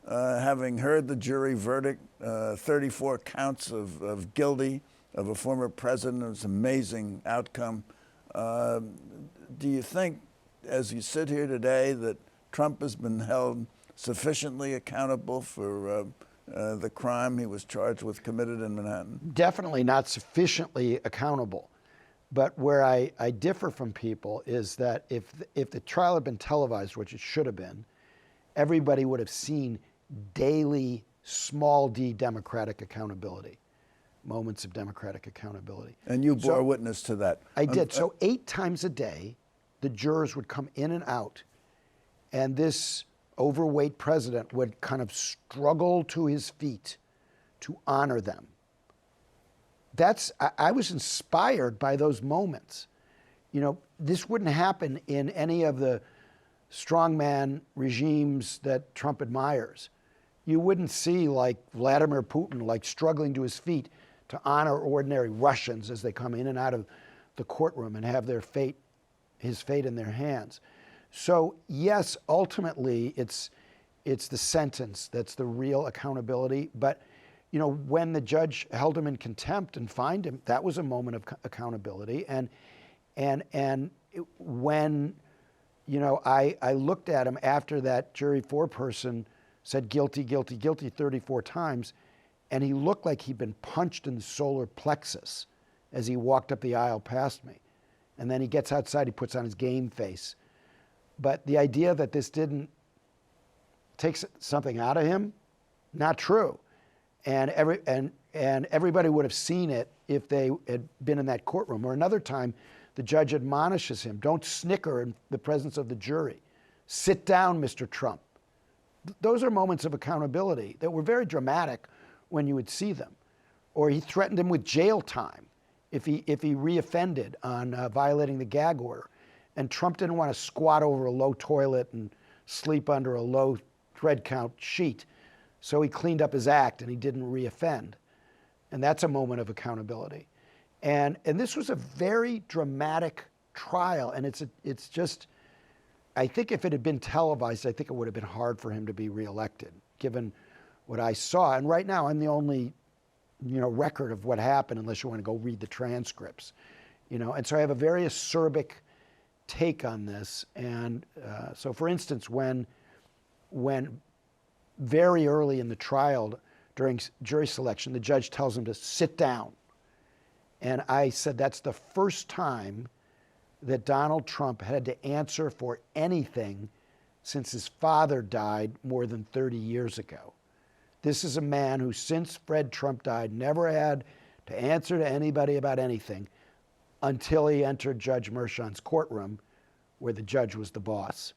having heard the jury verdict, 34 counts of guilty of a former president. It was an amazing outcome. Do you think, as you sit here today, that Trump has been held sufficiently accountable for the crime he was charged with committed in Manhattan? Definitely not sufficiently accountable. But where I differ from people is that if the trial had been televised, which it should have been, everybody would have seen daily small d democratic accountability, moments of democratic accountability. And you bore witness to that. I did. So 8 times a day, the jurors would come in and out, and this overweight president would kind of struggle to his feet to honor them. I was inspired by those moments. You know, this wouldn't happen in any of the strongman regimes that Trump admires. You wouldn't see like Vladimir Putin like struggling to his feet to honor ordinary Russians as they come in and out of the courtroom and have their fate, his fate in their hands. So yes, ultimately it's the sentence that's the real accountability. But you know, when the judge held him in contempt and fined him, that was a moment of accountability. And when, you know, I looked at him after that jury foreperson said guilty, guilty, guilty 34 times, and he looked like he'd been punched in the solar plexus as he walked up the aisle past me. And then he gets outside, he puts on his game face. But the idea that this didn't take something out of him, not true. And everybody would have seen it if they had been in that courtroom. Or another time, the judge admonishes him, don't snicker in the presence of the jury. Sit down, Mr. Trump. Those are moments of accountability that were very dramatic when you would see them. Or he threatened him with jail time if he reoffended on violating the gag order. And Trump didn't want to squat over a low toilet and sleep under a low thread count sheet. So he cleaned up his act and he didn't reoffend. And that's a moment of accountability. And this was a very dramatic trial. And it's just, I think if it had been televised, I think it would have been hard for him to be reelected, given what I saw. And right now, I'm the only, you know, record of what happened, unless you want to go read the transcripts, you know. And so I have a very acerbic take on this. And so, for instance, when very early in the trial, during jury selection, the judge tells him to sit down. And I said, that's the first time that Donald Trump had to answer for anything since his father died more than 30 years ago. This is a man who, since Fred Trump died, never had to answer to anybody about anything until he entered Judge Merchan's courtroom, where the judge was the boss.